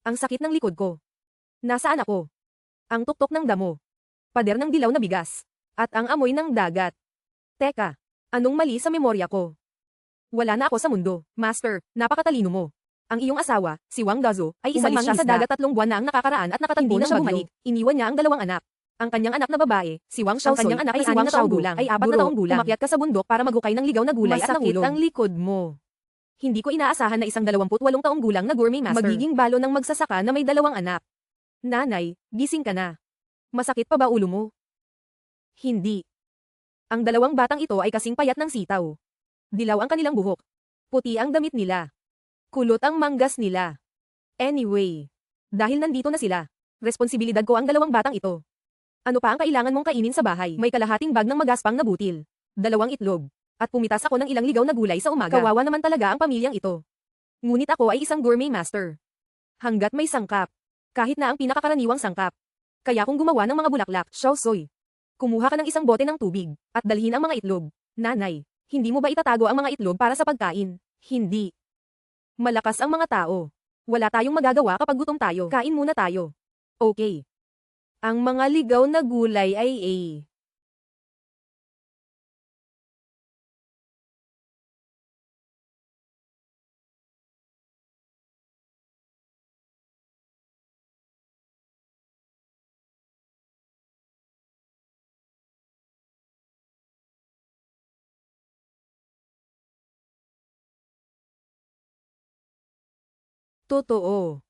Ang sakit ng likod ko. Nasaan ako? Ang tuktok ng damo. Pader ng dilaw na bigas. At ang amoy ng dagat. Teka, anong mali sa memorya ko? Wala na ako sa mundo. Master, napakatalino mo. Ang iyong asawa, si Wang Dazo, ay isang Umalis siya mangisda. sa dagat 3 buwan na ang nakakaraan at nakatagpo Hindi na ng siya bagyo. bumalik. Iniwan niya ang 2 anak. Ang kanyang anak na babae, si Wang Xiaosoy, kanyang anak ay na si 6 Wang na taong Xiaogu, gulang, ay 4 4 na taong gulang. Umakyat ka sa bundok para maghukay ng ligaw na gulay at Masakit nahulog. Ang likod mo. Hindi ko inaasahan na isang 28 taong gulang na gourmet master. Magiging balo ng magsasaka na may 2 anak. Nanay, gising ka na. Masakit pa ba ulo mo? Hindi. Ang 2 batang ito ay kasing payat ng sitaw. Dilaw ang kanilang buhok. Puti ang damit nila. Kulot ang manggas nila. Anyway, dahil nandito na sila, responsibilidad ko ang 2 batang ito. Ano pa ang kailangan mong kainin sa bahay? May kalahating bag ng magaspang na butil. 2 itlog. At pumitas ako ng ilang ligaw na gulay sa umaga. Kawawa naman talaga ang pamilyang ito. Ngunit ako ay isang gourmet master. Hanggat may sangkap. Kahit na ang pinakakaraniwang sangkap. Kaya kung gumawa ng mga bulaklak, Xiaosoy. Kumuha ka ng isang bote ng tubig, at dalhin ang mga itlog. Nanay, hindi mo ba itatago ang mga itlog para sa pagkain? Hindi. Malakas ang mga tao. Wala tayong magagawa kapag gutom tayo. Kain muna tayo. Okay. Ang mga ligaw na gulay ay totoo.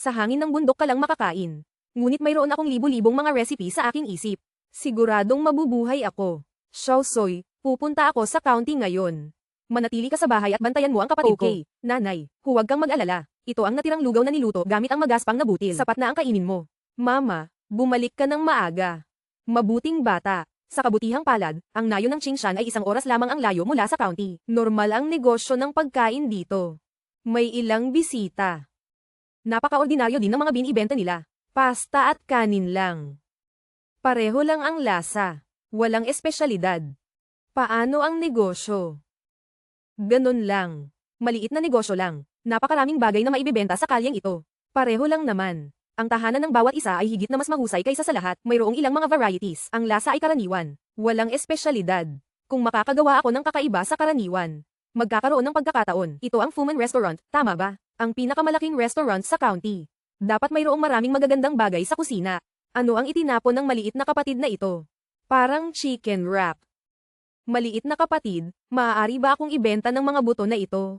Sa hangin ng bundok ka lang makakain. Ngunit mayroon akong libo-libong mga recipe sa aking isip. Siguradong mabubuhay ako. Xiaosoy, pupunta ako sa county ngayon. Manatili ka sa bahay at bantayan mo ang kapatid ko. Okay, nanay, huwag kang mag-alala. Ito ang natirang lugaw na niluto gamit ang magaspang na butil. Sapat na ang kainin mo. Mama, bumalik ka ng maaga. Mabuting bata. Sa kabutihang palad, ang nayo ng Qingshan ay 1 oras lamang ang layo mula sa county. Normal ang negosyo ng pagkain dito. May ilang bisita. Napaka-ordinaryo din ng mga binibenta nila. Pasta at kanin lang. Pareho lang ang lasa. Walang espesyalidad. Paano ang negosyo? Ganon lang. Maliit na negosyo lang. Napakaraming bagay na maibibenta sa kalyeng ito. Pareho lang naman. Ang tahanan ng bawat isa ay higit na mas mahusay kaysa sa lahat. Mayroong ilang mga varieties. Ang lasa ay karaniwan. Walang espesyalidad. Kung makakagawa ako ng kakaiba sa karaniwan, magkakaroon ng pagkakataon. Ito ang Fuman Restaurant, tama ba? Ang pinakamalaking restaurant sa county. Dapat mayroong maraming magagandang bagay sa kusina. Ano ang itinapon ng maliit na kapatid na ito? Parang chicken wrap. Maliit na kapatid, maaari ba akong ibenta ng mga buto na ito?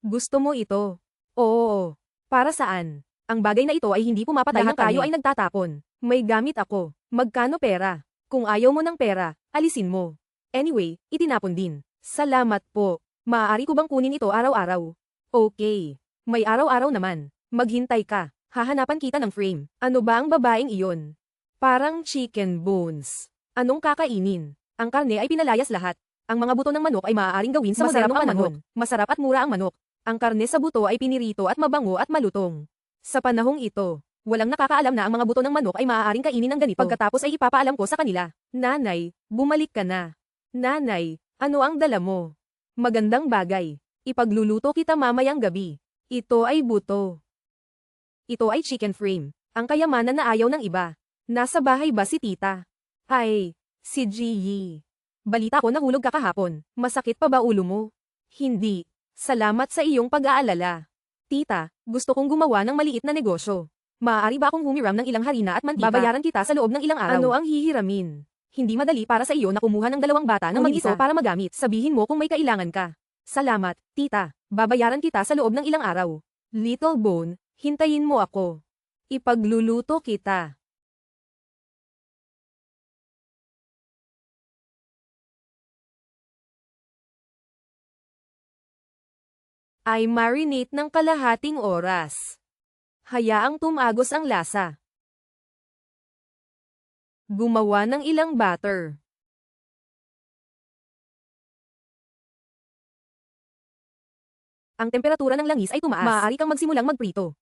Gusto mo ito? Oo. Para saan? Ang bagay na ito ay hindi pumapatay ng tayo ay nagtatapon. May gamit ako. Magkano pera? Kung ayaw mo ng pera, alisin mo. Anyway, itinapon din. Salamat po. Maaari ko bang kunin ito araw-araw? Okay. May araw-araw naman. Maghintay ka. Hahanapan kita ng frame. Ano ba ang babaeng iyon? Parang chicken bones. Anong kakainin? Ang karne ay pinalayas lahat. Ang mga buto ng manok ay maaaring gawin sa modernong panahon. Masarap at mura ang manok. Ang karne sa buto ay pinirito at mabango at malutong. Sa panahong ito, walang nakakaalam na ang mga buto ng manok ay maaaring kainin ng ganito. Pagkatapos ay ipapaalam ko sa kanila. Nanay, bumalik ka na. Nanay, ano ang dala mo? Magandang bagay. Ipagluluto kita mamayang gabi. Ito ay buto. Ito ay chicken frame. Ang kayamanan na ayaw ng iba. Nasa bahay ba si tita? Ay, si Ji. Balita ko nahulog ka kahapon. Masakit pa ba ulo mo? Hindi. Salamat sa iyong pag-aalala. Tita, gusto kong gumawa ng maliit na negosyo. Maaari ba akong humiram ng ilang harina at mantika? Babayaran kita sa loob ng ilang araw. Ano ang hihiramin? Hindi madali para sa iyo na kumuha ng 2 bata ng mag-isa para magamit. Sabihin mo kung may kailangan ka. Salamat, tita. Babayaran kita sa loob ng ilang araw. Little Bone, hintayin mo ako. Ipagluluto kita. ay marinate ng kalahating oras. Hayaang tumagos ang lasa. Gumawa ng ilang batter. Ang temperatura ng langis ay tumaas. Maaari kang magsimulang magprito.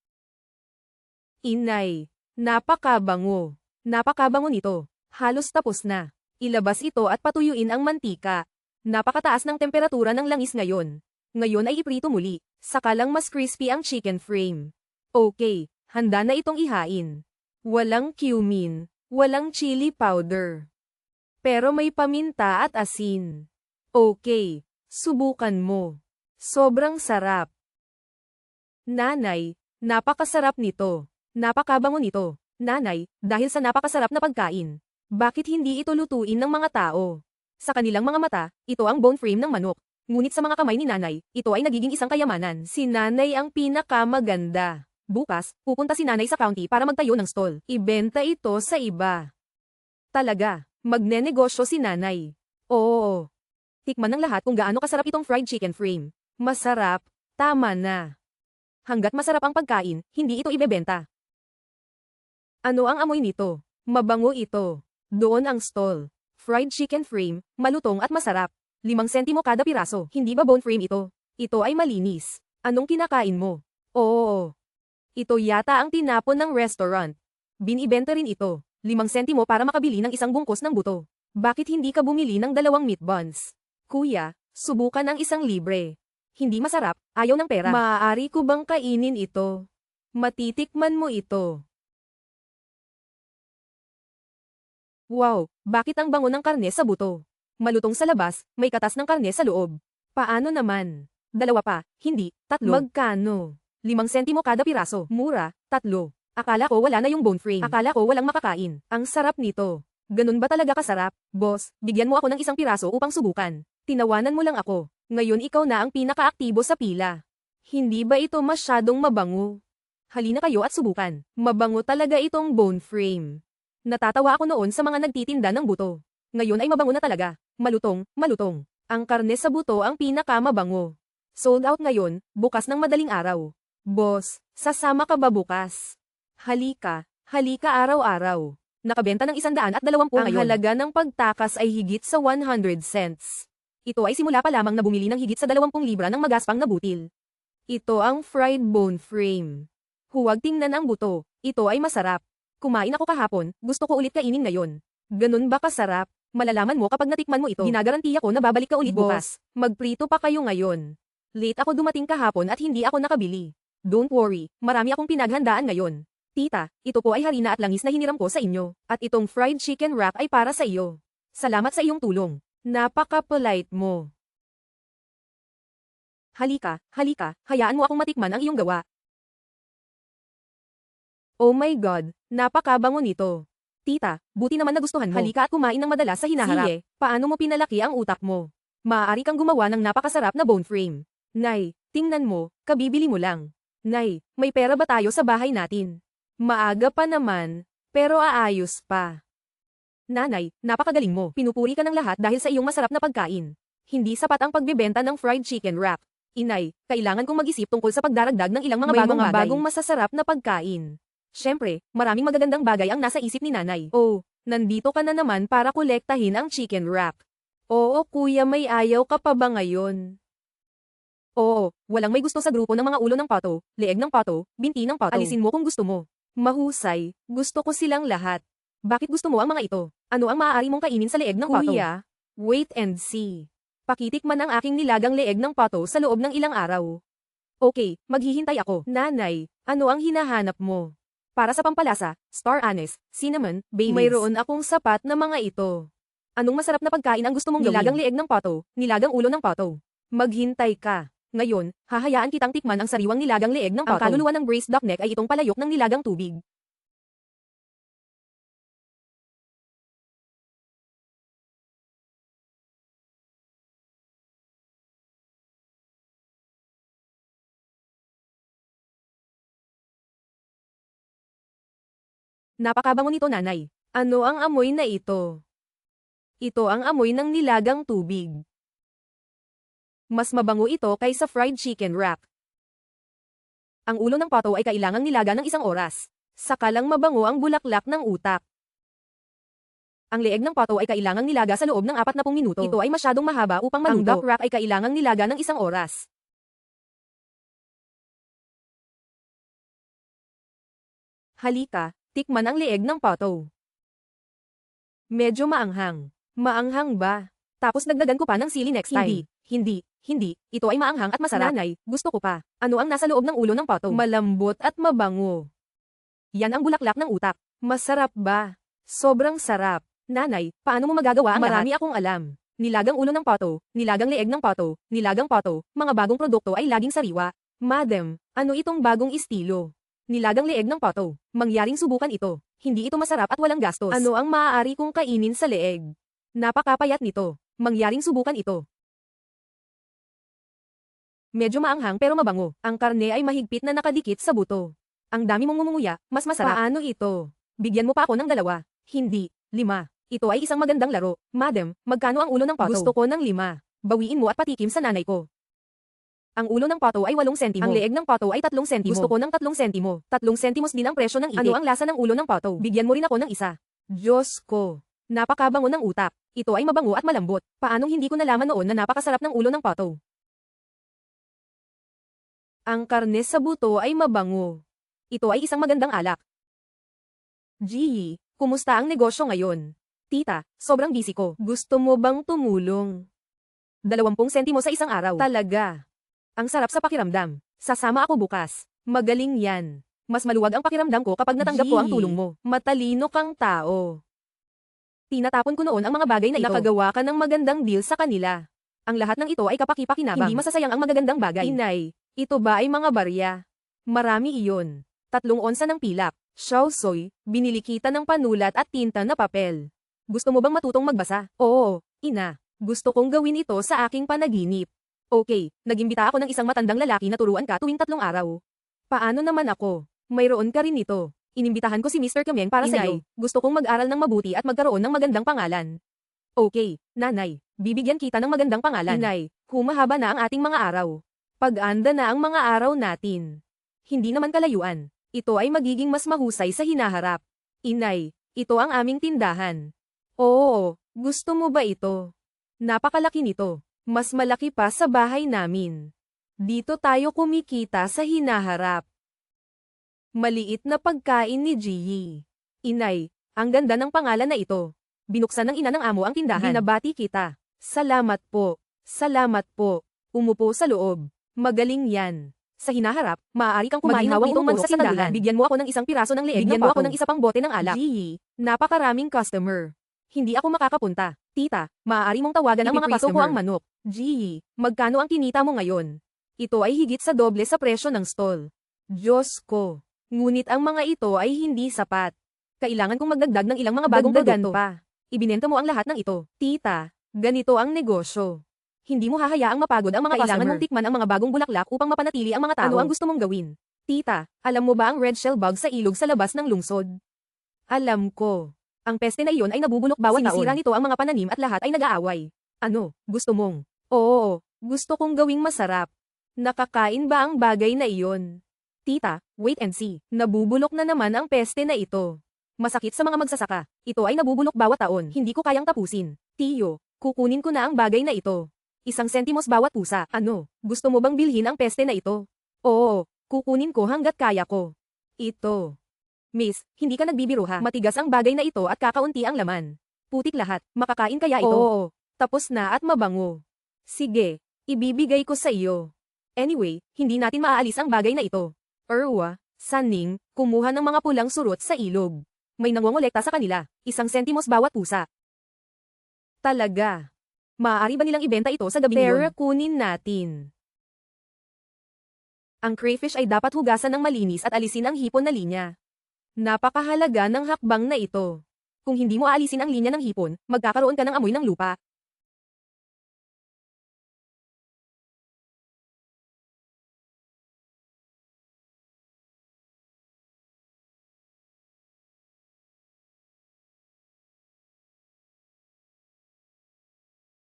Inay, napakabango. Napakabango nito. Halos tapos na. Ilabas ito at patuyuin ang mantika. Napakataas ng temperatura ng langis ngayon. Ngayon ay iprito muli. Saka lang mas crispy ang chicken frame. Okay, handa na itong ihain. Walang cumin, walang chili powder. Pero may paminta at asin. Okay, subukan mo. Sobrang sarap. Nanay, napakasarap nito. Napakabango nito. Nanay, dahil sa napakasarap na pagkain, bakit hindi ito lutuin ng mga tao? Sa kanilang mga mata, ito ang bone frame ng manok. Ngunit sa mga kamay ni nanay, ito ay nagiging isang kayamanan. Si nanay ang pinakamaganda. Bukas, pupunta si nanay sa county para magtayo ng stall. Ibenta ito sa iba. Talaga, magnenegosyo si nanay. Oo. Tikman ng lahat kung gaano kasarap itong fried chicken frame. Masarap, tama na. Hanggat masarap ang pagkain, hindi ito ibebenta. Ano ang amoy nito? Mabango ito. Doon ang stall. Fried chicken frame, malutong at masarap. 5 sentimo kada piraso. Hindi ba bone frame ito? Ito ay malinis. Anong kinakain mo? Oo. Ito yata ang tinapon ng restaurant. Binibenta rin ito. 5 sentimo para makabili ng isang bungkus ng buto. Bakit hindi ka bumili ng 2 meat buns? Kuya, subukan ang 1 libre. Hindi masarap, ayaw ng pera. Maaari ko bang kainin ito? Matitikman mo ito. Wow, bakit ang bango ng karne sa buto? Malutong sa labas, may katas ng karne sa loob. Paano naman? 2 pa, hindi, 3. Magkano? 5 sentimo kada piraso. Mura, 3. Akala ko wala na yung bone frame. Akala ko walang makakain. Ang sarap nito. Ganun ba talaga kasarap? Boss, bigyan mo ako ng 1 piraso upang subukan. Tinawanan mo lang ako. Ngayon ikaw na ang pinakaaktibo sa pila. Hindi ba ito masyadong mabango? Halina kayo at subukan. Mabango talaga itong bone frame. Natatawa ako noon sa mga nagtitinda ng buto. Ngayon ay mabango na talaga. Malutong, malutong. Ang karne sa buto ang pinakamabango. Sold out ngayon, bukas ng madaling araw. Boss, sasama ka ba bukas? Halika, halika araw-araw. Nakabenta ng 120 ngayon. Ang halaga ng pagtakas ay higit sa 100 cents. Ito ay simula pa lamang na bumili ng higit sa 20 libra ng magaspang na butil. Ito ang fried bone frame. Huwag tingnan ang buto, ito ay masarap. Kumain ako kahapon, gusto ko ulit kainin ngayon. Ganun ba kasarap? Malalaman mo kapag natikman mo ito. Ginagarantiya ko na babalik ka ulit bukas. Magprito pa kayo ngayon. Late ako dumating kahapon at hindi ako nakabili. Don't worry, marami akong pinaghandaan ngayon. Tita, ito po ay harina at langis na hiniram ko sa inyo. At itong fried chicken wrap ay para sa iyo. Salamat sa iyong tulong. Napaka-polite mo. Halika, halika, hayaan mo akong matikman ang iyong gawa. Oh my God, napakabango nito. Tita, buti naman nagustuhan mo. Halika at kumain ng madalas sa hinaharap. Sige, paano mo pinalaki ang utak mo? Maaari kang gumawa ng napakasarap na bone frame. Nay, tingnan mo, kabibili mo lang. Nay, may pera ba tayo sa bahay natin? Maaga pa naman, pero aayos pa. Nanay, napakagaling mo. Pinupuri ka ng lahat dahil sa iyong masarap na pagkain. Hindi sapat ang pagbebenta ng fried chicken wrap. Inay, kailangan kong mag-isip tungkol sa pagdaragdag ng ilang mga bagong masasarap na pagkain. Siyempre, maraming magagandang bagay ang nasa isip ni nanay. Oh, nandito ka na naman para kolektahin ang chicken wrap. Oo kuya, may ayaw ka pa ba ngayon? Oo, walang may gusto sa grupo ng mga ulo ng pato, leeg ng pato, binti ng pato. Alisin mo kung gusto mo. Mahusay, gusto ko silang lahat. Bakit gusto mo ang mga ito? Ano ang maaari mong kainin sa leeg ng pato? Kuya, wait and see. Pakitikman ang aking nilagang leeg ng pato sa loob ng ilang araw. Okay, maghihintay ako. Nanay, ano ang hinahanap mo? Para sa pampalasa, star anise, cinnamon, bay leaves. Mayroon akong sapat na mga ito. Anong masarap na pagkain ang gusto mong gawin? Nilagang leeg ng pato, nilagang ulo ng pato. Maghintay ka. Ngayon, hahayaan kitang tikman ang sariwang nilagang leeg ng pato. Ang kaluluwa ng braised duck neck ay itong palayok ng nilagang tubig. Napakabango nito nanay. Ano ang amoy na ito? Ito ang amoy ng nilagang tubig. Mas mabango ito kaysa fried chicken wrap. Ang ulo ng pato ay kailangang nilaga ng 1 oras. Saka lang mabango ang bulaklak ng utak. Ang leeg ng pato ay kailangang nilaga sa loob ng 40 minuto. Ito ay masyadong mahaba upang maluto. Ang duck rack ay kailangang nilaga ng 1 oras. Halika, tikman ang leeg ng pato. Medyo maanghang. Maanghang ba? Tapos dagdagan ko pa ng sili next time. Hindi. Ito ay maanghang at masarap. Nanay, gusto ko pa. Ano ang nasa loob ng ulo ng pato? Malambot at mabango. Yan ang bulaklak ng utak. Masarap ba? Sobrang sarap. Nanay, paano mo magagawa ang Marami akong alam. Nilagang ulo ng pato, nilagang leeg ng pato, nilagang pato, mga bagong produkto ay laging sariwa. Madam, ano itong bagong estilo? Nilagang leeg ng pato. Mangyaring subukan ito. Hindi ito masarap at walang gastos. Ano ang maaari kong kainin sa leeg? Napakapayat nito. Mangyaring subukan ito. Medyo maanghang pero mabango. Ang karne ay mahigpit na nakadikit sa buto. Ang dami mong ngumunguya, mas masarap. Paano ito? Bigyan mo pa ako ng 2. Hindi, 5. Ito ay isang magandang laro. Madam, magkano ang ulo ng pato? Gusto ko ng 5. Bawiin mo at patikim sa nanay ko. Ang ulo ng pato ay 8 sentimo. Ang leeg ng pato ay 3 sentimo. Gusto ko ng 3 sentimo. 3 sentimos din ang presyo ng itik. Ano ang lasa ng ulo ng pato? Bigyan mo rin ako ng 1. Diyos ko. Napakabango ng utak. Ito ay mabango at malambot. Paanong hindi ko nalaman noon na napakasarap ng ulo ng pato? Ang karne sa buto ay mabango. Ito ay isang magandang alak. Gee, kumusta ang negosyo ngayon? Tita, sobrang busy ko. Gusto mo bang tumulong? 20 sentimo sa isang araw. Talaga. Ang sarap sa pakiramdam. Sasama ako bukas. Magaling yan. Mas maluwag ang pakiramdam ko kapag natanggap ko ang tulong mo. Matalino kang tao. Tinatapon ko noon ang mga bagay na ito. Nakagawa ka ng magandang deal sa kanila. Ang lahat ng ito ay kapaki-pakinabang. Hindi masasayang ang magagandang bagay. Inay, ito ba ay mga barya? Marami iyon. 3 onsa ng pilak. Shaosoy, binili kita ng panulat at tinta na papel. Gusto mo bang matutong magbasa? Oo, ina. Gusto kong gawin ito sa aking panaginip. Okay, nagimbita ako ng isang matandang lalaki na turuan ka tuwing 3 araw. Paano naman ako? Mayroon ka rin ito. Inimbitahan ko si Mr. Kameng para sa iyo. Gusto kong mag-aral ng mabuti at magkaroon ng magandang pangalan. Okay, nanay. Bibigyan kita ng magandang pangalan. Inay, humahaba na ang ating mga araw. Pag-anda na ang mga araw natin. Hindi naman kalayuan. Ito ay magiging mas mahusay sa hinaharap. Inay, ito ang aming tindahan. Oo, gusto mo ba ito? Napakalaki nito. Mas malaki pa sa bahay namin. Dito tayo kumikita sa hinaharap. Maliit na pagkain ni Gigi. Inay, ang ganda ng pangalan na ito. Binuksan ng ina ng amo ang tindahan. Binabati kita. Salamat po. Salamat po. Umupo sa loob. Magaling yan. Sa hinaharap, maaari kang kumain ng pitong manok sa tindahan. Bigyan mo ako ng 1 piraso ng leeg. Bigyan mo ako ng 1 pang bote ng alak. Gigi, napakaraming customer. Hindi ako makakapunta. Tita, maaari mong tawagan ang mga customer. Ko ang manok. Gigi, magkano ang kinita mo ngayon? Ito ay higit sa doble sa presyo ng stall. Diyos ko. Ngunit ang mga ito ay hindi sapat. Kailangan kong magdagdag ng ilang mga bagong produkto pa. Ibinenta mo ang lahat ng ito. Tita, ganito ang negosyo. Hindi mo hahayaang mapagod ang mga customer. Kailangan mong tikman ang mga bagong bulaklak upang mapanatili ang mga tao. Ano ang gusto mong gawin? Tita, alam mo ba ang red shell bug sa ilog sa labas ng lungsod? Alam ko. Ang peste na iyon ay nabubulok bawat taon. Sinisira nito ang mga pananim at lahat ay nag-aaway. Ano, gusto mong? Oo, gusto kong gawing masarap. Nakakain ba ang bagay na iyon? Tita, wait and see. Nabubulok na naman ang peste na ito. Masakit sa mga magsasaka. Ito ay nabubulok bawat taon. Hindi ko kayang tapusin. Tiyo, kukunin ko na ang bagay na ito. 1 sentimos bawat pusa. Ano, gusto mo bang bilhin ang peste na ito? Oo, kukunin ko hanggat kaya ko. Ito. Miss, hindi ka nagbibiro ha? Matigas ang bagay na ito at kakaunti ang laman. Putik lahat. Makakain kaya ito? Oo, tapos na at mabango. Sige, ibibigay ko sa iyo. Anyway, hindi natin maaalis ang bagay na ito. Erwa, Saning, kumuha ng mga pulang surot sa ilog. May nangongolekta sa kanila. 1 sentimos bawat pusa. Talaga. Maaari ba nilang ibenta ito sa gabing yun? Pero kunin natin. Ang crayfish ay dapat hugasan ng malinis at alisin ang hipon na linya. Napakahalaga ng hakbang na ito. Kung hindi mo aalisin ang linya ng hipon, magkakaroon ka ng amoy ng lupa.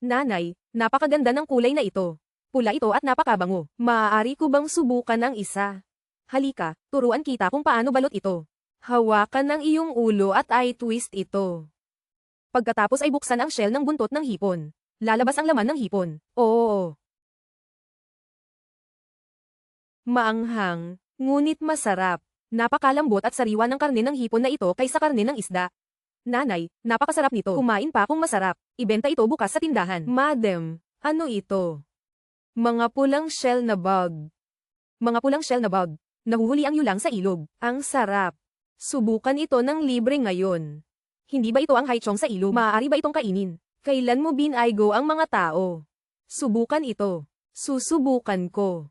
Nanay, napakaganda ng kulay na ito. Pula ito at napakabango. Maaari ko bang subukan ang isa? Halika, turuan kita kung paano balot ito. Hawakan ng iyong ulo at i-twist ito. Pagkatapos ay buksan ang shell ng buntot ng hipon. Lalabas ang laman ng hipon. Oo. Maanghang, ngunit masarap. Napakalambot at sariwa ng karne ng hipon na ito kaysa karne ng isda. Nanay, napakasarap nito. Kumain pa kung masarap. Ibenta ito bukas sa tindahan. Madam, ano ito? Mga pulang shell na bug. Mga pulang shell na bug. Nahuhuli ang yulang sa ilog. Ang sarap. Subukan ito ng libre ngayon. Hindi ba ito ang haichong sa ilog? Maaari ba itong kainin? Kailan mo binaygo ang mga tao? Subukan ito. Susubukan ko.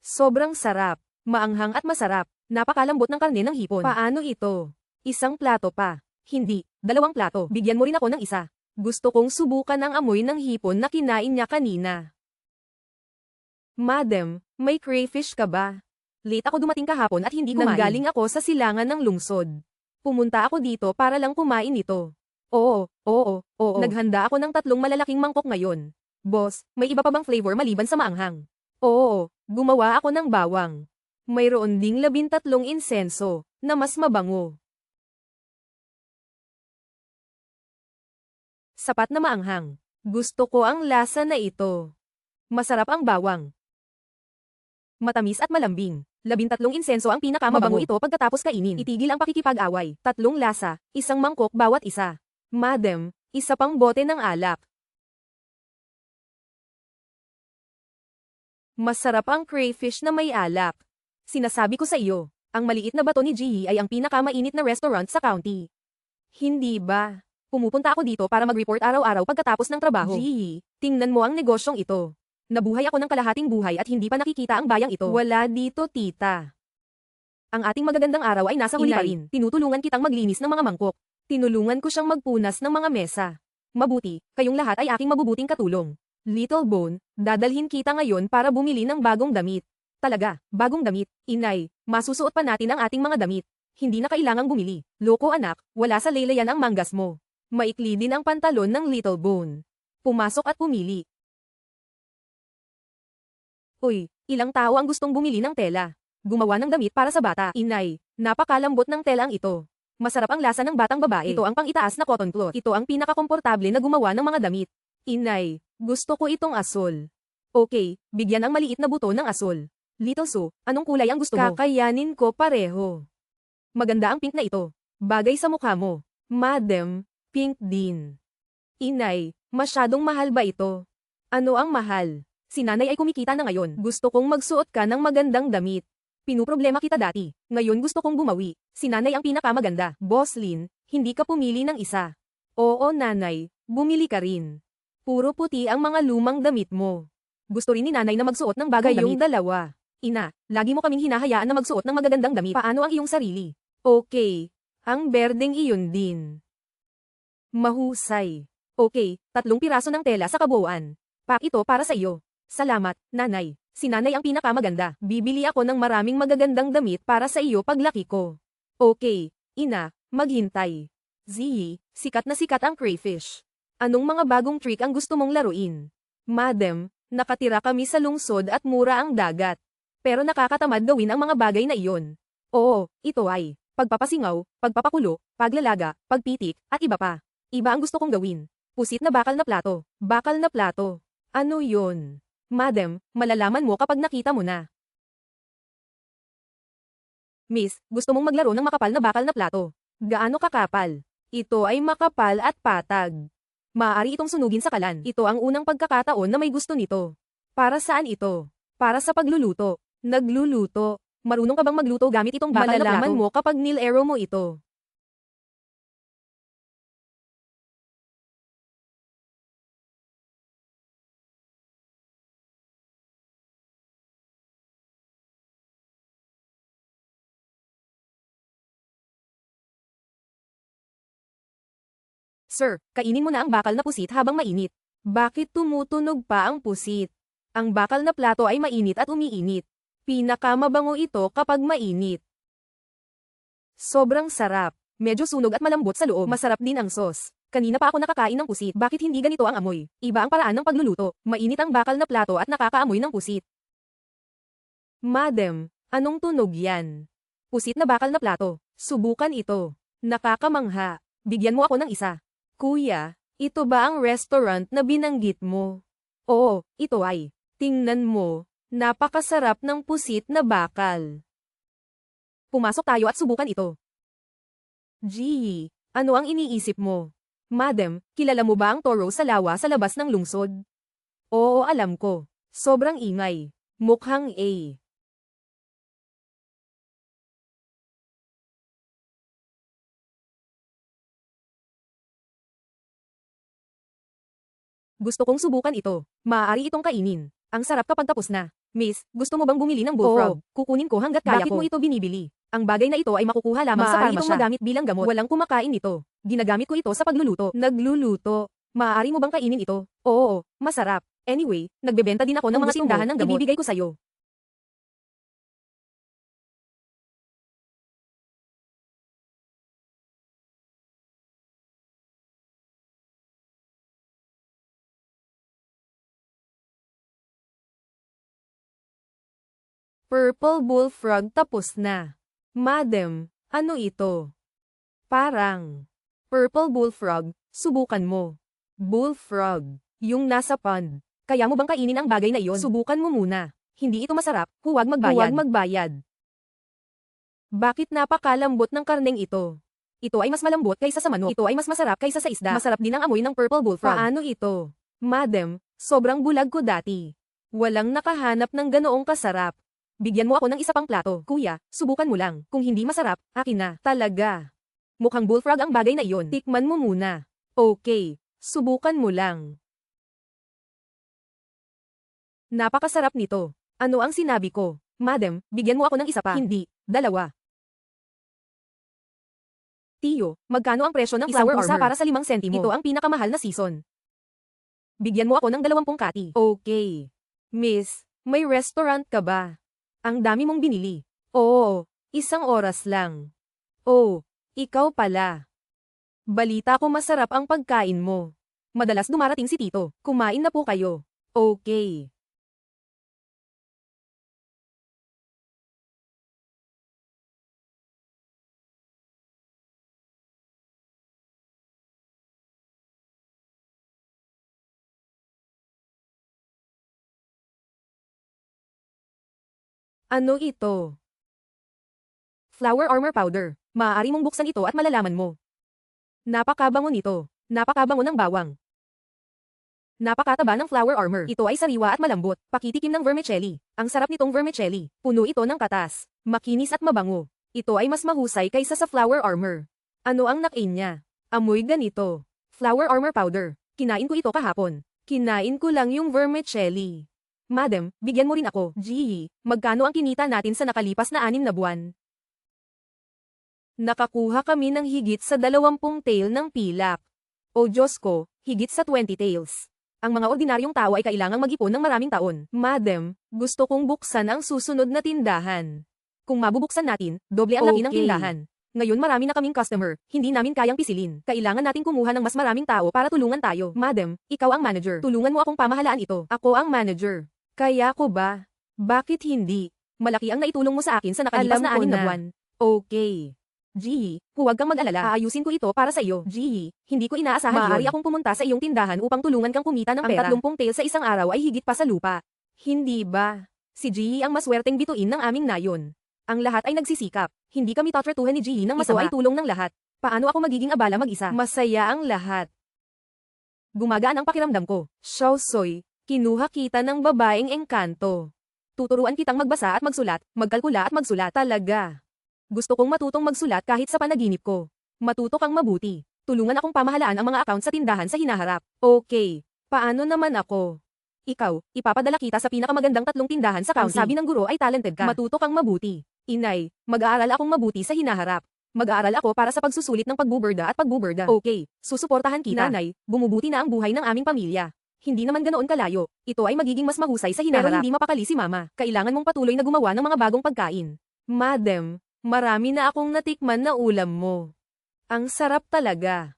Sobrang sarap. Maanghang at masarap. Napakalambot ng karne ng hipon. Paano ito? Isang plato pa. Hindi, 2 plato. Bigyan mo rin ako ng isa. Gusto kong subukan ang amoy ng hipon na kinain niya kanina. Madam, may crayfish ka ba? Late ako dumating kahapon at hindi kumain. Nanggaling ako sa silangan ng lungsod. Pumunta ako dito para lang kumain ito. Oo. Naghanda ako ng 3 malalaking mangkok ngayon. Boss, may iba pa bang flavor maliban sa maanghang? Oo, gumawa ako ng bawang. Mayroon ding 13 insenso, na mas mabango. Sapat na maanghang. Gusto ko ang lasa na ito. Masarap ang bawang. Matamis at malambing. 13 insenso ang pinakamabango ito pagkatapos kainin. Itigil ang pakikipag-away. 3 lasa, 1 mangkok bawat isa. Madam, isa pang bote ng alak. Masarap ang crayfish na may alak. Sinasabi ko sa iyo, ang maliit na bato ni Jihi ay ang pinakamainit na restaurant sa county. Hindi ba? Pumupunta ako dito para mag-report araw-araw pagkatapos ng trabaho. Jihi, tingnan mo ang negosyong ito. Nabuhay ako ng kalahating buhay at hindi pa nakikita ang bayang ito. Wala dito, tita. Ang ating magagandang araw ay nasa huli pa rin. Tinutulungan kitang maglinis ng mga mangkok. Tinulungan ko siyang magpunas ng mga mesa. Mabuti, kayong lahat ay aking mabubuting katulong. Little Bone, dadalhin kita ngayon para bumili ng bagong damit. Talaga, bagong damit. Inay, masusuot pa natin ang ating mga damit. Hindi na kailangang bumili. Loko anak, wala sa laylayan ang manggas mo. Maikli din ang pantalon ng Little Bone. Pumasok at pumili. Uy, ilang tao ang gustong bumili ng tela? Gumawa ng damit para sa bata. Inay, napakalambot ng telang ito. Masarap ang lasa ng batang babae. Ito ang pang-itaas na cotton cloth. Ito ang pinakakomportable na gumawa ng mga damit. Inay, gusto ko itong asul. Okay, bigyan ang maliit na buto ng asul. Little Sue, anong kulay ang gusto mo? Kakayanin ko pareho. Maganda ang pink na ito. Bagay sa mukha mo. Madam, pink din. Inay, masyadong mahal ba ito? Ano ang mahal? Si nanay ay kumikita na ngayon. Gusto kong magsuot ka ng magandang damit. Pinuproblema kita dati. Ngayon gusto kong bumawi. Si nanay ang pinakamaganda. Boss Lin, hindi ka pumili ng isa. Oo nanay, bumili ka rin. Puro puti ang mga lumang damit mo. Gusto rin ni nanay na magsuot ng bagay yung dalawa. Ina, lagi mo kaming hinahayaan na magsuot ng magagandang damit. Paano ang iyong sarili? Okay, ang berdeng iyon din. Mahusay. Okay, 3 piraso ng tela sa kabuuan. Pak ito para sa iyo. Salamat, nanay. Si nanay ang pinakamaganda. Bibili ako ng maraming magagandang damit para sa iyo paglaki ko. Okay, ina, maghintay. Ziyi, sikat na sikat ang crayfish. Anong mga bagong trick ang gusto mong laruin? Madam, nakatira kami sa lungsod at mura ang dagat. Pero nakakatamad gawin ang mga bagay na iyon. Oo, ito ay pagpapasingaw, pagpapakulo, paglalaga, pagpitik, at iba pa. Iba ang gusto kong gawin. Pusit na bakal na plato. Bakal na plato. Ano yun? Madam, malalaman mo kapag nakita mo na. Miss, gusto mong maglaro ng makapal na bakal na plato. Gaano kakapal? Ito ay makapal at patag. Maaari itong sunugin sa kalan. Ito ang unang pagkakataon na may gusto nito. Para saan ito? Para sa pagluluto. Nagluluto. Marunong ka bang magluto gamit itong bakal na plato? Malalaman mo kapag nilaro mo ito. Sir, kainin mo na ang bakal na pusit habang mainit. Bakit tumutunog pa ang pusit? Ang bakal na plato ay mainit at umiinit. Pinakamabango ito kapag mainit. Sobrang sarap. Medyo sunog at malambot sa loob. Masarap din ang sauce. Kanina pa ako nakakain ng pusit. Bakit hindi ganito ang amoy? Iba ang paraan ng pagluluto. Mainit ang bakal na plato at nakakaamoy ng pusit. Madam, anong tunog yan? Pusit na bakal na plato. Subukan ito. Nakakamangha. Bigyan mo ako ng isa. Kuya, ito ba ang restaurant na binanggit mo? Oo, ito ay. Tingnan mo, napakasarap ng pusit na bakal. Pumasok tayo at subukan ito. Gee, ano ang iniisip mo? Madam, kilala mo ba ang toro sa lawa sa labas ng lungsod? Oo, alam ko. Sobrang ingay. Mukhang A. Gusto kong subukan ito. Maaari itong kainin. Ang sarap kapag tapos na. Miss, gusto mo bang bumili ng bullfrog? Kukunin ko hanggat kaya ko. Bakit mo ito binibili? Ang bagay na ito ay makukuha lamang sa farmasya. Maaari itong magamit bilang gamot. Walang kumakain nito. Ginagamit ko ito sa pagluluto. Nagluluto. Maaari mo bang kainin ito? Oo, masarap. Anyway, nagbebenta din ako ng mga tindahan ng gamot. Ibibigay ko sa'yo. Purple bullfrog tapos na. Madam, ano ito? Parang purple bullfrog, subukan mo. Bullfrog, yung nasa pond. Kaya mo bang kainin ang bagay na iyon? Subukan mo muna. Hindi ito masarap, huwag magbayad. Huwag magbayad. Bakit napakalambot ng karneng ito? Ito ay mas malambot kaysa sa manok. Ito ay mas masarap kaysa sa isda. Masarap din ang amoy ng purple bullfrog. Paano ito? Madam, sobrang bulag ko dati. Walang nakahanap ng ganoong kasarap. Bigyan mo ako ng isa pang plato. Kuya, subukan mo lang. Kung hindi masarap, akin na. Talaga. Mukhang bullfrog ang bagay na iyon. Tikman mo muna. Okay, subukan mo lang. Napakasarap nito. Ano ang sinabi ko? Madam, bigyan mo ako ng isa pa. Hindi, dalawa. Tiyo, magkano ang presyo ng flour armor? Para sa 5 sentimo. Ito ang pinakamahal na season. Bigyan mo ako ng 20 kati. Okay. Miss, may restaurant ka ba? Ang dami mong binili. Oo, 1 oras lang. Oh, ikaw pala. Balita ko masarap ang pagkain mo. Madalas dumarating si Tito. Kumain na po kayo. Okay. Ano ito? Flower armor powder. Maaari mong buksan ito at malalaman mo. Napakabango nito. Napakabango ng bawang. Napakataba ng flower armor. Ito ay sariwa at malambot. Pakitikim ng vermicelli. Ang sarap nitong vermicelli. Puno ito ng katas. Makinis at mabango. Ito ay mas mahusay kaysa sa flower armor. Ano ang nakain niya? Amoy ganito. Flower armor powder. Kinain ko ito kahapon. Kinain ko lang yung vermicelli. Madam, bigyan mo rin ako. Gee, magkano ang kinita natin sa nakalipas na 6 na buwan? Nakakuha kami ng higit sa 20 tail ng pilak. O Diyos ko, higit sa 20 tails. Ang mga ordinaryong tao ay kailangang mag-ipon ng maraming taon. Madam, gusto kong buksan ang susunod na tindahan. Kung mabubuksan natin, doble ang laki ng tindahan. Ngayon marami na kaming customer, hindi namin kayang pisilin. Kailangan nating kumuha ng mas maraming tao para tulungan tayo. Madam, ikaw ang manager. Tulungan mo akong pamahalaan ito. Ako ang manager. Kaya ko ba? Bakit hindi? Malaki ang naitulong mo sa akin sa nakalipas na 6 na buwan. Okay. Gee, huwag kang mag-alala. Aayusin ko ito para sa iyo. Gee, hindi ko inaasahan maaari akong pumunta sa iyong tindahan upang tulungan kang kumita ng pera. Ang 30 tail sa isang araw ay higit pa sa lupa. Hindi ba? Si Gee ang maswerteng bituin ng aming nayon. Ang lahat ay nagsisikap. Hindi kami tatratuhan ni Gee ng masama. Ito ay tulong ng lahat. Paano ako magiging abala mag-isa? Masaya ang lahat. Gumagaan ang pakiramdam ko. Xiaosoy. Kinuha kita ng babaeng engkanto. Tuturuan kitang magbasa at magsulat, magkalkula at magsulat. Talaga. Gusto kong matutong magsulat kahit sa panaginip ko. Matuto kang mabuti. Tulungan akong pamahalaan ang mga account sa tindahan sa hinaharap. Okay. Paano naman ako? Ikaw, ipapadala kita sa pinakamagandang 3 tindahan sa county. Ang sabi ng guro ay talented ka. Matuto kang mabuti. Inay, mag-aaral akong mabuti sa hinaharap. Mag-aaral ako para sa pagsusulit ng pagbuburda at pagbuburda. Okay, susuportahan kita. Nanay, bumubuti na ang buhay ng aming pamilya. Hindi naman ganoon kalayo. Ito ay magiging mas mahusay sa hinaharap. Pero hindi mapakali si mama. Kailangan mong patuloy na gumawa ng mga bagong pagkain. Madam, marami na akong natikman na ulam mo. Ang sarap talaga.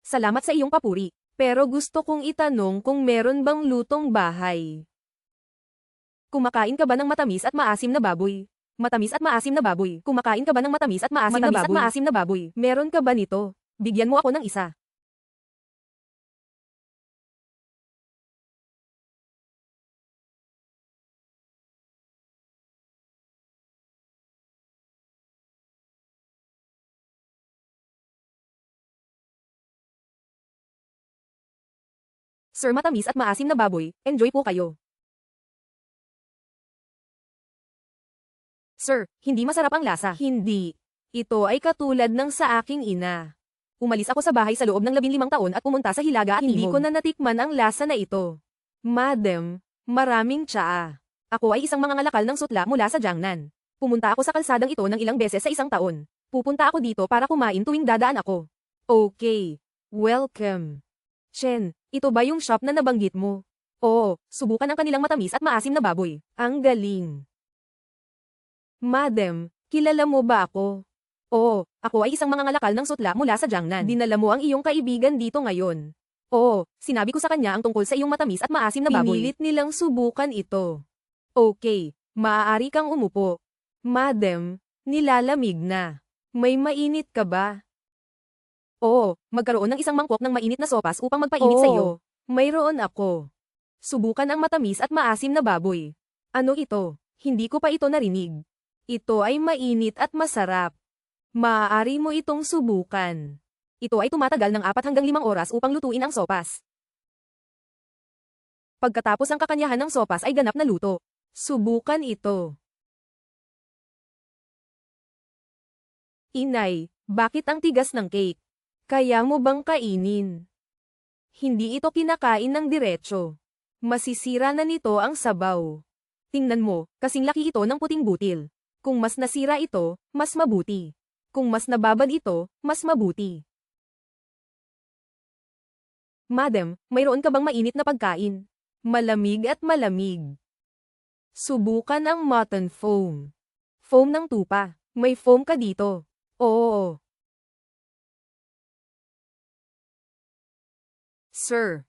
Salamat sa iyong papuri. Pero gusto kong itanong kung meron bang lutong bahay. Kumakain ka ba ng matamis at maasim na baboy? Matamis at maasim na baboy. Kumakain ka ba ng matamis at maasim na baboy? Matamis at maasim na baboy. Meron ka ba nito? Bigyan mo ako ng isa. Sir, matamis at maasim na baboy, enjoy po kayo. Sir, hindi masarap ang lasa. Hindi. Ito ay katulad ng sa aking ina. Umalis ako sa bahay sa loob ng 15 taon at pumunta sa Hilaga at Hindi ko na natikman ang lasa na ito. Madam, maraming tsaa. Ako ay isang mga ngalakal ng sutla mula sa Jiangnan. Pumunta ako sa kalsadang ito ng ilang beses sa isang taon. Pupunta ako dito para kumain tuwing dadaan ako. Okay. Welcome. Chen, ito ba yung shop na nabanggit mo? Oo, subukan ang kanilang matamis at maasim na baboy. Ang galing. Madam, kilala mo ba ako? Oo, ako ay isang mga ngalakal ng sutla mula sa Jiangnan. Dinala mo ang iyong kaibigan dito ngayon. Oo, sinabi ko sa kanya ang tungkol sa iyong matamis at maasim na baboy. Pinilit nilang subukan ito. Okay, maaari kang umupo. Madam, nilalamig na. May mainit ka ba? Oo, magkaroon ng isang mangkok ng mainit na sopas upang magpainit sa iyo. Mayroon ako. Subukan ang matamis at maasim na baboy. Ano ito? Hindi ko pa ito narinig. Ito ay mainit at masarap. Maaari mo itong subukan. Ito ay tumatagal ng 4 hanggang 5 oras upang lutuin ang sopas. Pagkatapos ang kakanyahan ng sopas ay ganap na luto. Subukan ito. Inay, bakit ang tigas ng cake? Kaya mo bang kainin? Hindi ito kinakain ng diretso. Masisira na nito ang sabaw. Tingnan mo, kasing laki ito ng puting butil. Kung mas nasira ito, mas mabuti. Kung mas nababad ito, mas mabuti. Madam, mayroon ka bang mainit na pagkain? Malamig at malamig. Subukan ang mutton foam. Foam ng tupa. May foam ka dito. Oo. Sir.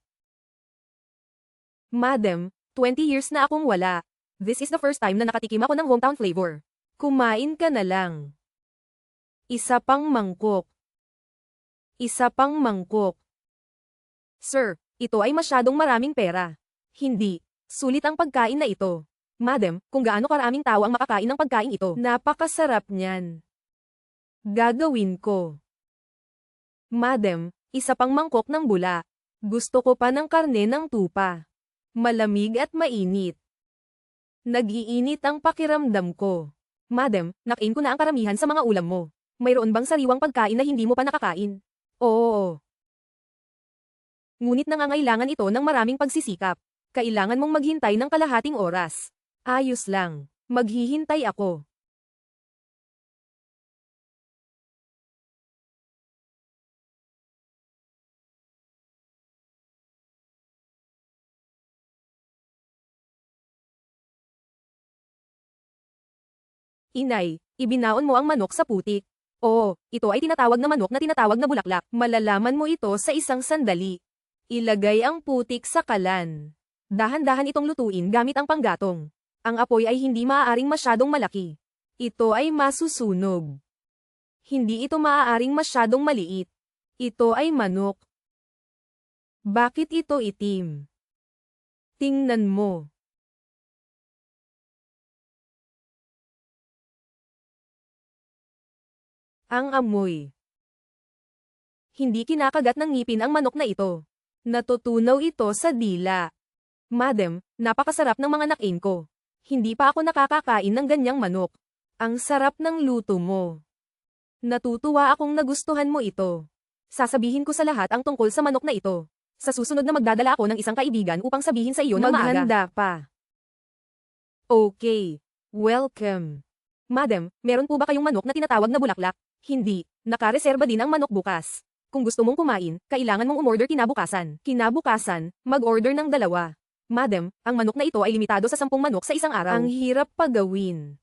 Madam, 20 years na akong wala. This is the first time na nakatikim ako ng hometown flavor. Kumain ka na lang. Isa pang mangkok. Isa pang mangkok. Sir, ito ay masyadong maraming pera. Hindi. Sulit ang pagkain na ito. Madam, kung gaano karaming tao ang makakain ng pagkain ito. Napakasarap niyan. Gagawin ko. Madam, isa pang mangkok ng bula. Gusto ko pa ng karne ng tupa. Malamig at mainit. Nag-iinit ang pakiramdam ko. Madam, nakain ko na ang karamihan sa mga ulam mo. Mayroon bang sariwang pagkain na hindi mo pa nakakain? Oo. Ngunit nangangailangan ito ng maraming pagsisikap. Kailangan mong maghintay ng kalahating oras. Ayos lang. Maghihintay ako. Inay, ibinaon mo ang manok sa putik. Oo, ito ay tinatawag na manok na tinatawag na bulaklak. Malalaman mo ito sa isang sandali. Ilagay ang putik sa kalan. Dahan-dahan itong lutuin gamit ang panggatong. Ang apoy ay hindi maaaring masyadong malaki. Ito ay masusunog. Hindi ito maaaring masyadong maliit. Ito ay manok. Bakit ito itim? Tingnan mo. Ang amoy. Hindi kinakagat ng ngipin ang manok na ito. Natutunaw ito sa dila. Madam, napakasarap ng mga nakain ko. Hindi pa ako nakakakain ng ganyang manok. Ang sarap ng luto mo. Natutuwa akong nagustuhan mo ito. Sasabihin ko sa lahat ang tungkol sa manok na ito. Sa susunod na magdadala ako ng isang kaibigan upang sabihin sa iyo na maghanda pa. Okay. Welcome. Madam, meron po ba kayong manok na tinatawag na bulaklak? Hindi. Nakareserba din ang manok bukas. Kung gusto mong kumain, kailangan mong umorder kinabukasan. Kinabukasan, mag-order ng 2. Madam, ang manok na ito ay limitado sa 10 manok sa isang araw. Ang hirap pagawin.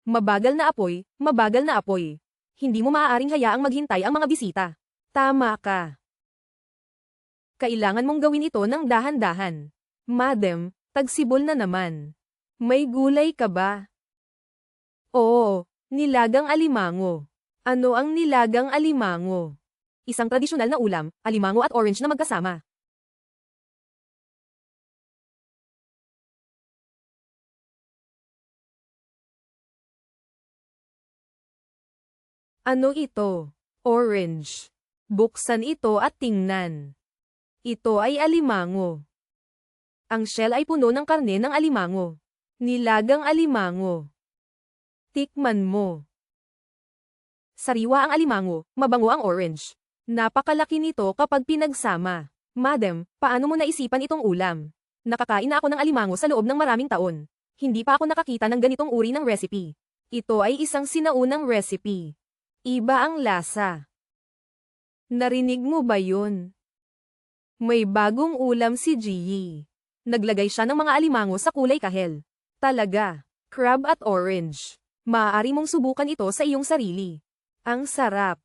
Mabagal na apoy, mabagal na apoy. Hindi mo maaaring hayaang maghintay ang mga bisita. Tama ka. Kailangan mong gawin ito ng dahan-dahan. Madam, tagsibol na naman. May gulay ka ba? Oo, nilagang alimango. Ano ang nilagang alimango? Isang tradisyonal na ulam, alimango at orange na magkasama. Ano ito? Orange. Buksan ito at tingnan. Ito ay alimango. Ang shell ay puno ng karne ng alimango. Nilagang alimango. Tikman mo. Sariwa ang alimango, mabango ang orange. Napakalaki nito kapag pinagsama. Madam, paano mo naisipan itong ulam? Nakakain na ako ng alimango sa loob ng maraming taon. Hindi pa ako nakakita ng ganitong uri ng recipe. Ito ay isang sinaunang recipe. Iba ang lasa. Narinig mo ba yun? May bagong ulam si Gigi. Naglagay siya ng mga alimango sa kulay kahel. Talaga. Crab at orange. Maaari mong subukan ito sa iyong sarili. Ang sarap.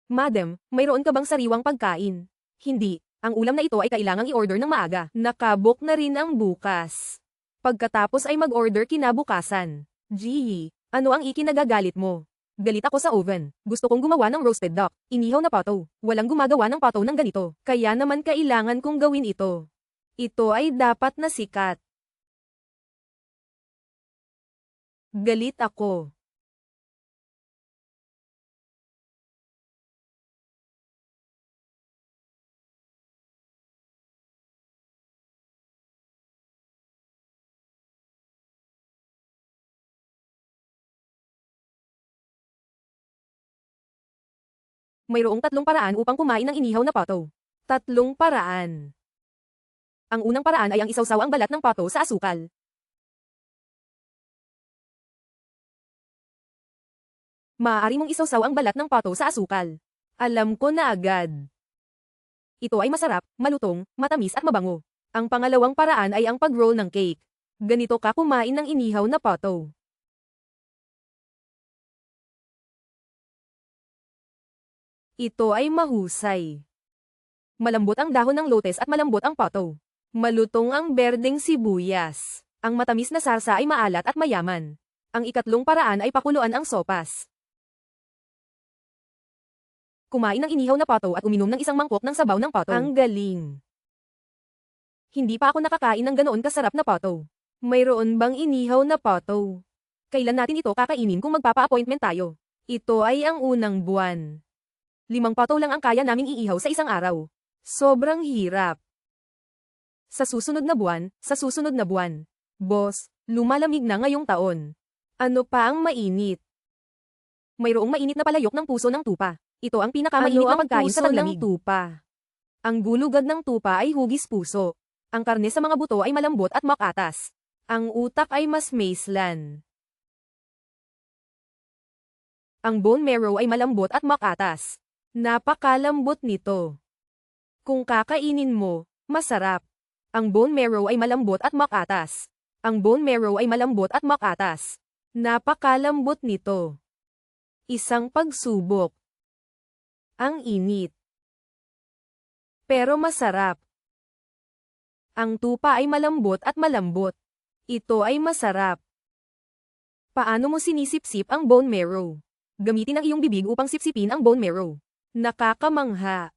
Madam, mayroon ka bang sariwang pagkain? Hindi. Ang ulam na ito ay kailangang i-order ng maaga. Nakabook na rin ang bukas. Pagkatapos ay mag-order kinabukasan. Gigi, ano ang ikinagagalit mo? Galit ako sa oven. Gusto kong gumawa ng roasted duck, inihaw na pato. Walang gumagawa ng pato ng ganito. Kaya naman kailangan kong gawin ito. Ito ay dapat na sikat. Galit ako. Mayroong tatlong paraan upang kumain ng inihaw na pato. Tatlong paraan. Ang unang paraan ay ang isawsaw ang balat ng pato sa asukal. Maaari mong isawsaw ang balat ng pato sa asukal. Alam ko na agad. Ito ay masarap, malutong, matamis at mabango. Ang pangalawang paraan ay ang pag-roll ng cake. Ganito ka kumain ng inihaw na pato. Ito ay mahusay. Malambot ang dahon ng lotes at malambot ang pato. Malutong ang berdeng sibuyas. Ang matamis na sarsa ay maalat at mayaman. Ang ikatlong paraan ay pakuluan ang sopas. Kumain ng inihaw na pato at uminom ng isang mangkok ng sabaw ng pato. Ang galing. Hindi pa ako nakakain ng ganoon kasarap na pato. Mayroon bang inihaw na pato? Kailan natin ito kakainin kung magpapa-appointment tayo? Ito ay ang unang buwan. 5 pato lang ang kaya naming iihaw sa isang araw. Sobrang hirap. Sa susunod na buwan. Boss, lumalamig na ngayong taon. Ano pa ang mainit? Mayroong mainit na palayok ng puso ng tupa. Ito ang pinakamainit na pagkain sa taglamig. Tupa? Ang gulugad ng tupa ay hugis puso. Ang karne sa mga buto ay malambot at makatas. Ang utak ay mas maislan. Ang bone marrow ay malambot at makatas. Napakalambot nito. Kung kakainin mo, masarap. Ang bone marrow ay malambot at makatas. Ang bone marrow ay malambot at makatas. Napakalambot nito. Isang pagsubok. Ang init. Pero masarap. Ang tupa ay malambot at malambot. Ito ay masarap. Paano mo sinisipsip ang bone marrow? Gamitin ang iyong bibig upang sipsipin ang bone marrow. Nakakamangha.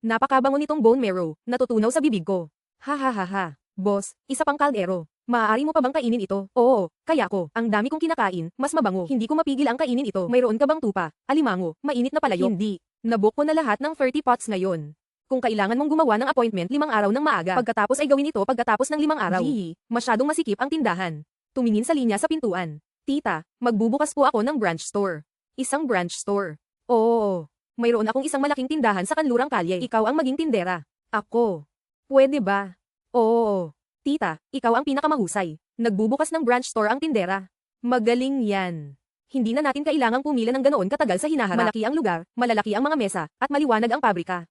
Napakabango nitong bone marrow, natutunaw sa bibig ko. Ha. Boss, isa pang kaldero. Maaari mo pa bang kainin ito? Oo, kaya ko. Ang dami kong kinakain, mas mabango. Hindi ko mapigil ang kainin ito. Mayroon ka bang tupa, alimango, mainit na palayok? Hindi. Nabook ko na lahat ng 30 pots ngayon. Kung kailangan mong gumawa ng appointment 5 araw ng maaga, pagkatapos ay gawin ito pagkatapos ng 5 araw. Gee, masyadong masikip ang tindahan. Tumingin sa linya sa pintuan. Tita, magbubukas po ako ng branch store. Isang branch store. Oo. Mayroon akong isang malaking tindahan sa kanlurang kalye. Ikaw ang maging tindera. Ako. Pwede ba? Oo. Tita, ikaw ang pinakamahusay. Nagbubukas ng branch store ang tindera. Magaling yan. Hindi na natin kailangang pumila ng ganoon katagal sa hinaharap. Malaki ang lugar, malalaki ang mga mesa, at maliwanag ang pabrika.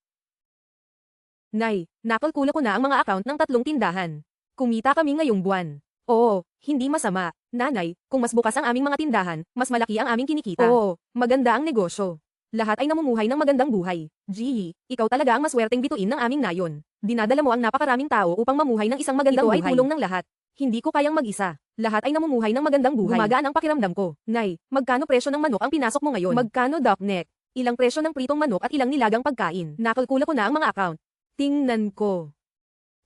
Nay, nakalkula ko na ang mga account ng 3 tindahan. Kumita kami ngayong buwan. Oo, hindi masama. Nanay, kung mas bukas ang aming mga tindahan, mas malaki ang aming kinikita. Oo, maganda ang negosyo. Lahat ay namumuhay ng magandang buhay. Gee, ikaw talaga ang maswerteng bituin ng aming nayon. Dinadala mo ang napakaraming tao upang mamuhay ng isang magandang buhay. Ito ay tulong ng lahat. Hindi ko kayang mag-isa. Lahat ay namumuhay ng magandang buhay. Gumagaan ang pakiramdam ko. Nay, magkano presyo ng manok ang pinasok mo ngayon? Magkano duckneck? Ilang presyo ng pritong manok at ilang nilagang pagkain? Nakalkula ko na ang mga account. Tingnan ko.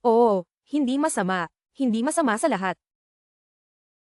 Oo, hindi masama. Hindi masama sa lahat.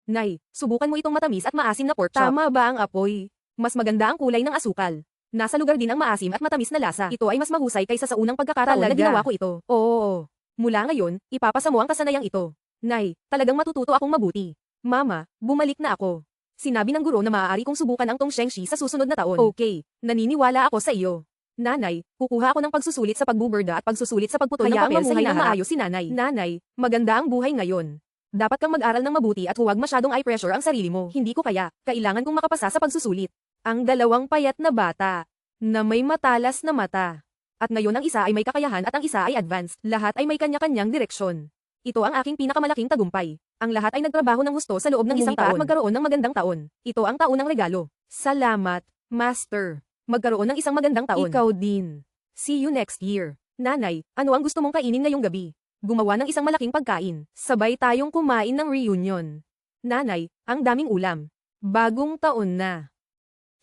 Nay, subukan mo itong matamis at maasim na pork chop. Tama ba ang apoy? Mas maganda ang kulay ng asukal. Nasa lugar din ang maasim at matamis na lasa. Ito ay mas mahusay kaysa sa unang pagkakataon na ginawa ko ito. Oo. Mula ngayon, ipapasa mo ang kasanayang ito. Nay, talagang matututo akong mabuti. Mama, bumalik na ako. Sinabi ng guro na maaari kong subukan ang tongshengshi sa susunod na taon. Okay, naniniwala ako sa iyo. Nanay, kukuha ako ng pagsusulit sa pagbuburda at pagsusulit sa pagputol ng papel sa hinaharap. Ng maayos si nanay. Nanay, maganda ang buhay ngayon. Dapat kang mag-aral ng mabuti at huwag masyadong i-pressure ang sarili mo. Hindi ko kaya, kailangan kong makapasa sa pagsusulit. Ang dalawang payat na bata, na may matalas na mata. At ngayon ang isa ay may kakayahan at ang isa ay advanced. Lahat ay may kanya-kanyang direksyon. Ito ang aking pinakamalaking tagumpay. Ang lahat ay nagtrabaho ng husto sa loob ng isang taon at magkaroon ng magandang taon. Ito ang taon ng regalo. Salamat, Master. Magkaroon ng isang magandang taon. Ikaw din. See you next year. Nanay, ano ang gusto mong kainin ngayong gabi? Gumawa ng isang malaking pagkain. Sabay tayong kumain ng reunion. Nanay, ang daming ulam. Bagong taon na.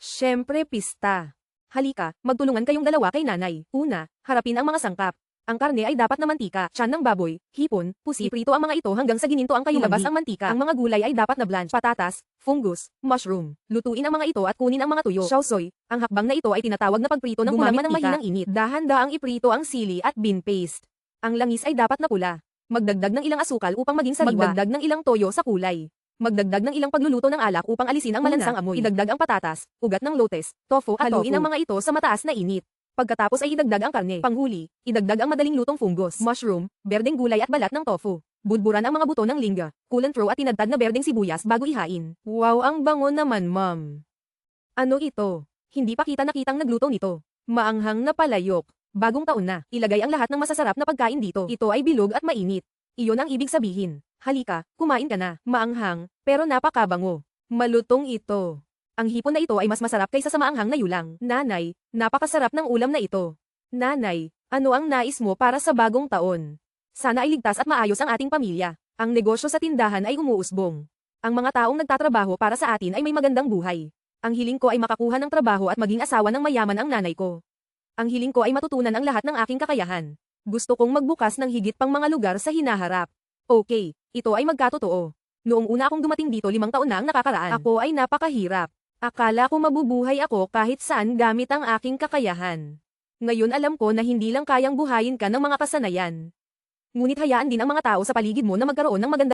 Siyempre pista. Halika, magtulungan kayong dalawa kay nanay. Una, harapin ang mga sangkap. Ang karne ay dapat na mantika, tiyan ng baboy, hipon, pusit, iprito ang mga ito hanggang sa gininto ang kayumanggi. Ilabas ang mantika. Ang mga gulay ay dapat na blanch, patatas, fungus, mushroom. Lutuin ang mga ito at kunin ang mga tuyo. Shaosoy, ang hakbang na ito ay tinatawag na pagprito ng gumamit ng mahinang init. Dahan-daang iprito ang sili at bean paste. Ang langis ay dapat na pula. Magdagdag ng ilang asukal upang maging sariwa. Magdagdag ng ilang toyo sa kulay. Magdagdag ng ilang pagluluto ng alak upang alisin ang malansang amoy. Idagdag ang patatas, ugat ng lotes, tofu at haluin ang mga ito sa mataas na init. Pagkatapos ay idagdag ang karne. Panghuli, idagdag ang madaling lutong fungus, mushroom, berdeng gulay at balat ng tofu. Budburan ang mga buto ng lingga, kulantro at tinadtad na berdeng sibuyas bago ihain. Wow, ang bango naman, ma'am. Ano ito? Hindi pa kita nakitang nagluto nito. Maanghang na palayok. Bagong taon na, ilagay ang lahat ng masasarap na pagkain dito. Ito ay bilog at mainit. Iyon ang ibig sabihin. Halika, kumain ka na. Maanghang, pero napakabango. Malutong ito. Ang hipon na ito ay mas masarap kaysa sa maanghang na yulang. Nanay, napakasarap ng ulam na ito. Nanay, ano ang nais mo para sa bagong taon? Sana ay ligtas at maayos ang ating pamilya. Ang negosyo sa tindahan ay umuusbong. Ang mga taong nagtatrabaho para sa atin ay may magandang buhay. Ang hiling ko ay makakuha ng trabaho at maging asawa ng mayaman ang nanay ko. Ang hiling ko ay matutunan ang lahat ng aking kakayahan. Gusto kong magbukas ng higit pang mga lugar sa hinaharap. Okay, ito ay magkatotoo. Noong una akong dumating dito 5 taon na ang nakakaraan. Ako ay napakahirap. Akala ko mabubuhay ako kahit saan gamit ang aking kakayahan. Ngayon alam ko na hindi lang kayang buhayin ka ng mga kasanayan. Ngunit hayaan din ang mga tao sa paligid mo na magkaroon ng maganda